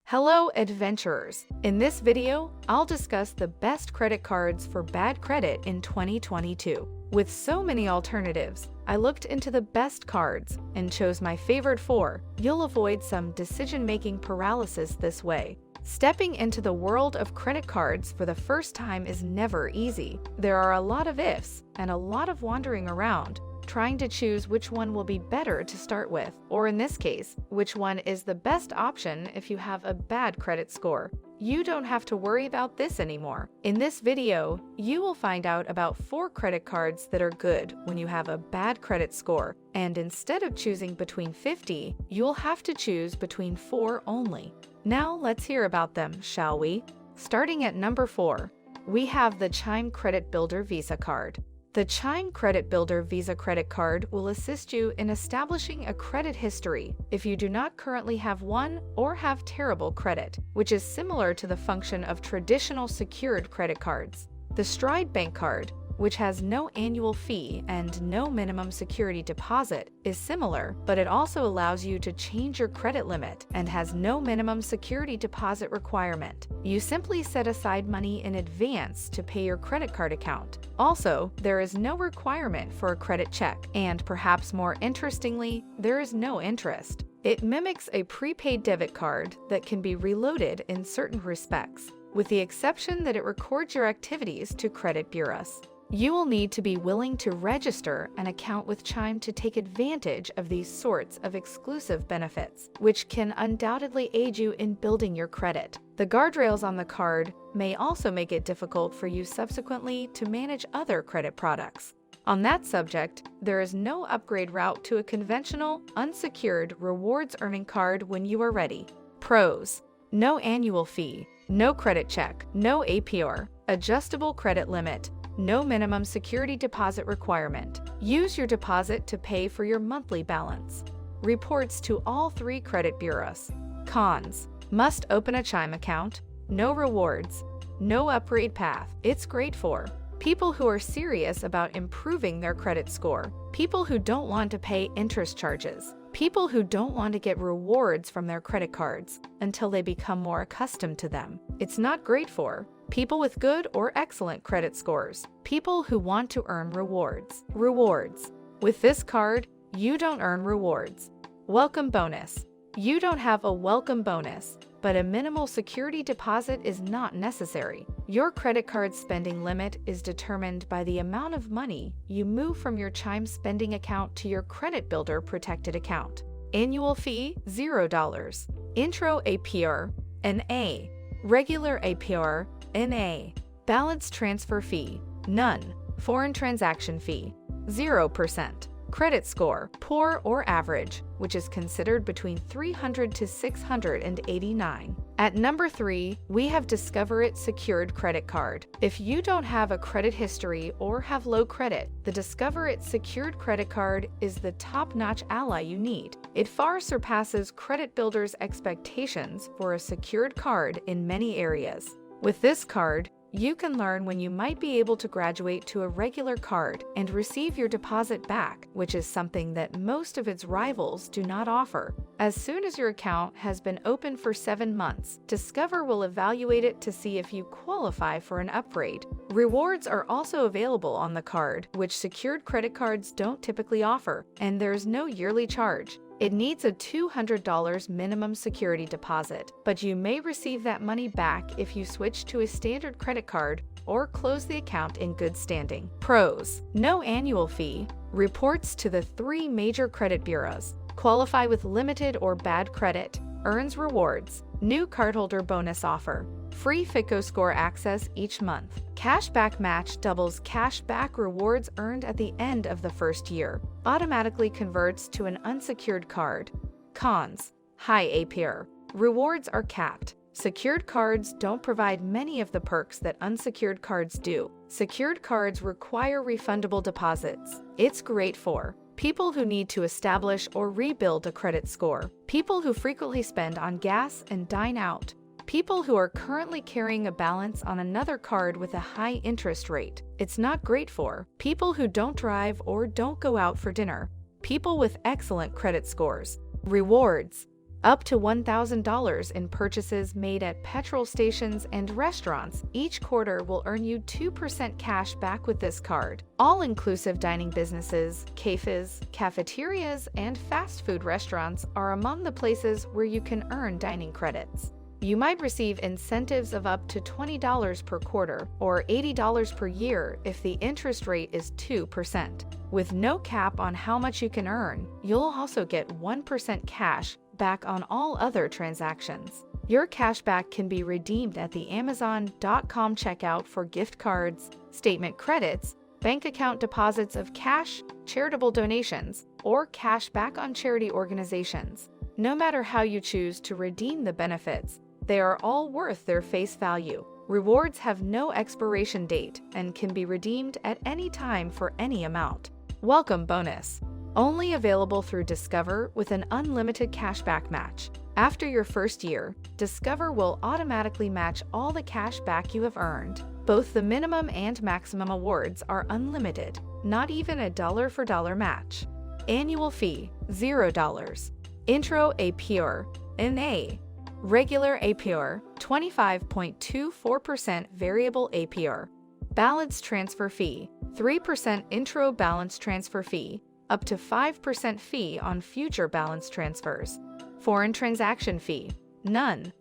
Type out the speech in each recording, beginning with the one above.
Hello, adventurers! In this video, I'll discuss the best credit cards for bad credit in 2022. With so many alternatives, I looked into the best cards and chose my favorite 4. You'll avoid some decision-making paralysis this way. Stepping into the world of credit cards for the first time is never easy. There are a lot of ifs and a lot of wandering around, trying to choose which one will be better to start with, or in this case, which one is the best option if you have a bad credit score. You don't have to worry about this anymore. In this video, you will find out about 4 credit cards that are good when you have a bad credit score, and instead of choosing between 50, you'll have to choose between 4 only. Now let's hear about them, shall we? Starting at number 4, we have the Chime Credit Builder Visa Card. The Chime Credit Builder Visa Credit Card will assist you in establishing a credit history if you do not currently have one or have terrible credit, which is similar to the function of traditional secured credit cards. The Stride Bank Card, which has no annual fee and no minimum security deposit, is similar, but it also allows you to change your credit limit and has no minimum security deposit requirement. You simply set aside money in advance to pay your credit card account. Also, there is no requirement for a credit check, and perhaps more interestingly, there is no interest. It mimics a prepaid debit card that can be reloaded in certain respects, with the exception that it records your activities to credit bureaus. You will need to be willing to register an account with Chime to take advantage of these sorts of exclusive benefits, which can undoubtedly aid you in building your credit. The guardrails on the card may also make it difficult for you subsequently to manage other credit products. On that subject, there is no upgrade route to a conventional, unsecured rewards earning card when you are ready. Pros: no annual fee, no credit check, no APR, adjustable credit limit, no minimum security deposit requirement. Use your deposit to pay for your monthly balance. Reports to all 3 credit bureaus. Cons: must open a Chime account, no rewards, no upgrade path. It's great for people who are serious about improving their credit score, people who don't want to pay interest charges, people who don't want to get rewards from their credit cards until they become more accustomed to them. It's not great for people with good or excellent credit scores, people who want to earn rewards. Rewards: with this card, you don't earn rewards. Welcome bonus: you don't have a welcome bonus, but a minimal security deposit is not necessary. Your credit card spending limit is determined by the amount of money you move from your Chime spending account to your credit builder protected account. Annual fee $0. Intro APR NA. Regular APR NA. Balance transfer fee none. Foreign transaction fee 0%. Credit score poor or average, which is considered between 300 to 689. At number 3, we have Discover It Secured Credit Card. If you don't have a credit history or have low credit, the Discover It Secured Credit Card is the top-notch ally you need. It far surpasses credit builders' expectations for a secured card in many areas. With this card, you can learn when you might be able to graduate to a regular card and receive your deposit back, which is something that most of its rivals do not offer. As soon as your account has been open for 7 months, Discover will evaluate it to see if you qualify for an upgrade. Rewards are also available on the card, which secured credit cards don't typically offer, and there's no yearly charge. It needs a $200 minimum security deposit, but you may receive that money back if you switch to a standard credit card or close the account in good standing. Pros: no annual fee, reports to the 3 major credit bureaus, qualify with limited or bad credit, earns rewards, new cardholder bonus offer, free FICO score access each month. Cashback match doubles cashback rewards earned at the end of the first year. Automatically converts to an unsecured card. Cons: high APR. Rewards are capped. Secured cards don't provide many of the perks that unsecured cards do. Secured cards require refundable deposits. It's great for people who need to establish or rebuild a credit score, people who frequently spend on gas and dine out, people who are currently carrying a balance on another card with a high interest rate. It's not great for people who don't drive or don't go out for dinner, people with excellent credit scores. Rewards: Up to $1,000 in purchases made at petrol stations and restaurants each quarter will earn you 2% cash back with this card. All-inclusive dining businesses, cafes, cafeterias, and fast food restaurants are among the places where you can earn dining credits. You might receive incentives of up to $20 per quarter or $80 per year if the interest rate is 2%. With no cap on how much you can earn, you'll also get 1% cash back on all other transactions. Your cashback can be redeemed at the Amazon.com checkout for gift cards, statement credits, bank account deposits of cash, charitable donations, or cash back on charity organizations. No matter how you choose to redeem the benefits, they are all worth their face value. Rewards have no expiration date and can be redeemed at any time for any amount. Welcome bonus. Only available through Discover with an unlimited cashback match. After your first year, Discover will automatically match all the cash back you have earned. Both the minimum and maximum awards are unlimited, not even a dollar-for-dollar match. Annual fee, $0. Intro APR, NA. Regular APR, 25.24%. Variable APR. Balance transfer fee, 3% intro balance transfer fee, up to 5% fee on future balance transfers. Foreign transaction fee, none.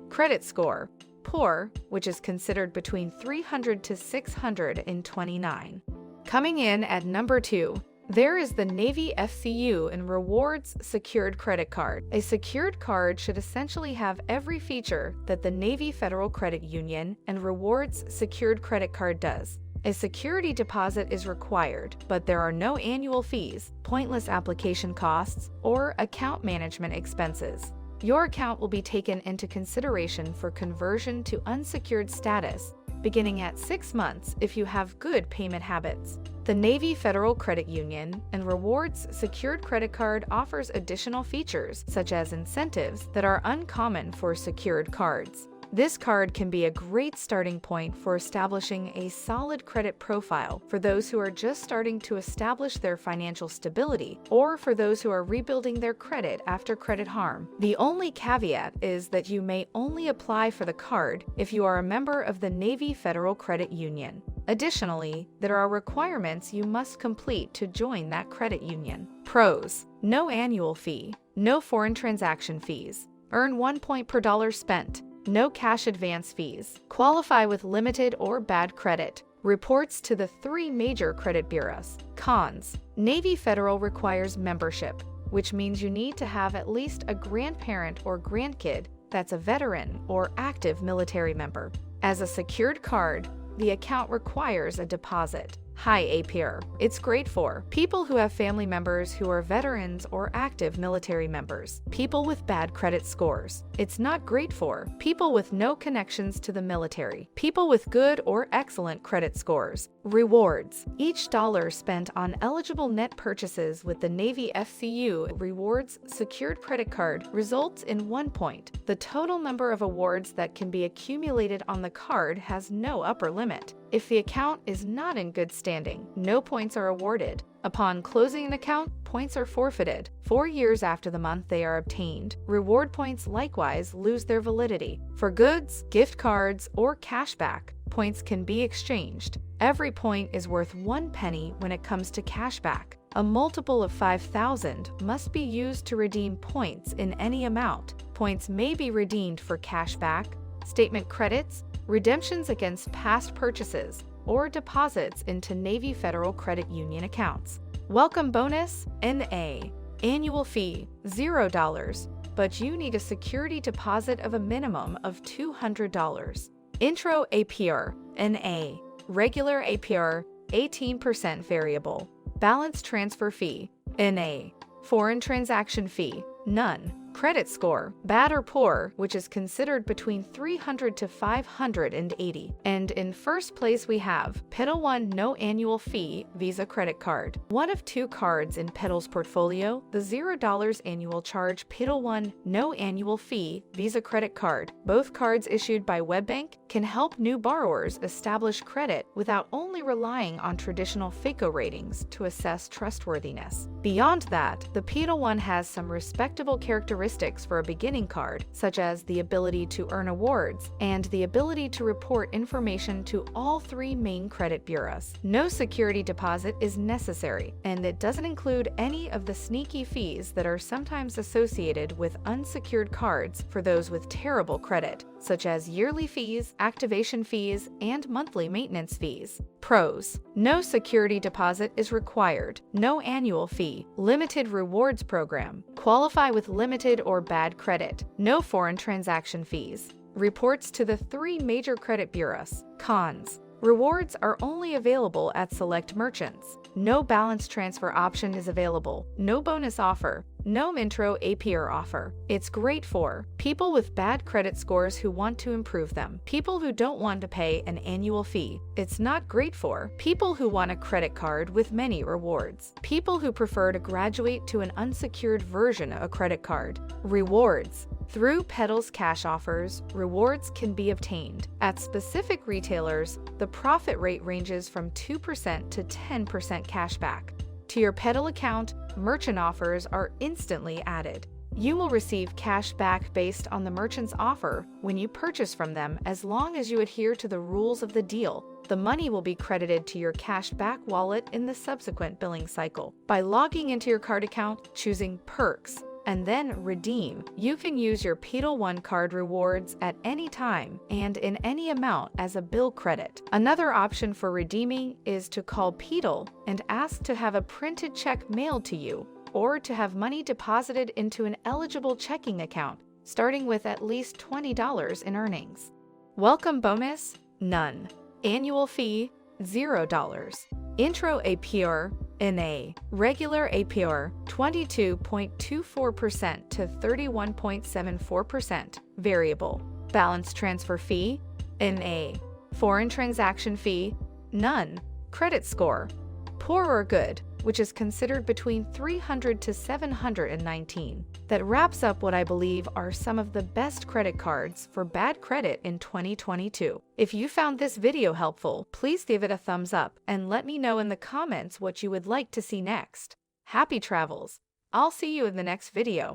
Credit score, poor, which is considered between 300 to 629. Coming in at number 2, there is the Navy FCU nRewards Secured Credit Card. A secured card should essentially have every feature that the Navy Federal Credit Union nRewards Secured Credit Card does. A security deposit is required, but there are no annual fees, pointless application costs, or account management expenses. Your account will be taken into consideration for conversion to unsecured status, beginning at 6 months if you have good payment habits. The Navy Federal Credit Union nRewards Secured Credit Card offers additional features, such as incentives that are uncommon for secured cards. This card can be a great starting point for establishing a solid credit profile for those who are just starting to establish their financial stability or for those who are rebuilding their credit after credit harm. The only caveat is that you may only apply for the card if you are a member of the Navy Federal Credit Union. Additionally, there are requirements you must complete to join that credit union. Pros: no annual fee, no foreign transaction fees, earn 1 point per dollar spent, no cash advance fees, qualify with limited or bad credit, reports to the 3 major credit bureaus. Cons: Navy Federal requires membership, which means you need to have at least a grandparent or grandkid that's a veteran or active military member. As a secured card, the account requires a deposit. High APR. It's great for people who have family members who are veterans or active military members. People with bad credit scores. It's not great for people with no connections to the military. People with good or excellent credit scores. Rewards. Each dollar spent on eligible net purchases with the Navy FCU Rewards Secured Credit Card results in 1 point. The total number of awards that can be accumulated on the card has no upper limit. If the account is not in good standing, no points are awarded. Upon closing an account, points are forfeited. 4 years after the month they are obtained, reward points likewise lose their validity. For goods, gift cards, or cashback, points can be exchanged. Every point is worth 1 penny when it comes to cashback. A multiple of 5,000 must be used to redeem points in any amount. Points may be redeemed for cashback, statement credits, redemptions against past purchases, or deposits into Navy Federal Credit Union accounts. Welcome bonus, NA. Annual fee, $0, but you need a security deposit of a minimum of $200. Intro APR, NA. Regular APR, 18% variable. Balance transfer fee, NA. Foreign transaction fee, none. Credit score, bad or poor, which is considered between 300 to 580. And in first place we have Petal 1 no annual fee Visa credit card. One of 2 cards in Petal's portfolio, the $0 annual charge Petal 1 no annual fee Visa credit card. Both cards issued by WebBank can help new borrowers establish credit without only relying on traditional FICO ratings to assess trustworthiness. Beyond that, the Petal 1 has some respectable characteristics characteristics for a beginning card, such as the ability to earn awards and the ability to report information to all 3 main credit bureaus. No security deposit is necessary, and it doesn't include any of the sneaky fees that are sometimes associated with unsecured cards for those with terrible credit, such as yearly fees, activation fees, and monthly maintenance fees. Pros: no security deposit is required, no annual fee, limited rewards program, qualify with limited or bad credit, no foreign transaction fees. Reports to the 3 major credit bureaus. Cons: rewards are only available at select merchants. No balance transfer option is available. No bonus offer. No intro APR offer. It's great for people with bad credit scores who want to improve them. People who don't want to pay an annual fee. It's not great for people who want a credit card with many rewards. People who prefer to graduate to an unsecured version of a credit card. Rewards: through Petal's cash offers, rewards can be obtained. At specific retailers, the profit rate ranges from 2% to 10% cashback. To your Petal account, merchant offers are instantly added. You will receive cash back based on the merchant's offer when you purchase from them as long as you adhere to the rules of the deal. The money will be credited to your cash back wallet in the subsequent billing cycle. By logging into your card account, choosing Perks, and then Redeem, you can use your Petal One card rewards at any time and in any amount as a bill credit. Another option for redeeming is to call Petal and ask to have a printed check mailed to you, or to have money deposited into an eligible checking account, starting with at least $20 in earnings. Welcome bonus: none. Annual fee: $0. Intro APR NA. Regular APR 22.24% to 31.74%. Variable. Balance transfer fee NA. Foreign transaction fee none. Credit score: poor or good, which is considered between 300 to 719. That wraps up what I believe are some of the best credit cards for bad credit in 2022. If you found this video helpful, please give it a thumbs up and let me know in the comments what you would like to see next. Happy travels! I'll see you in the next video.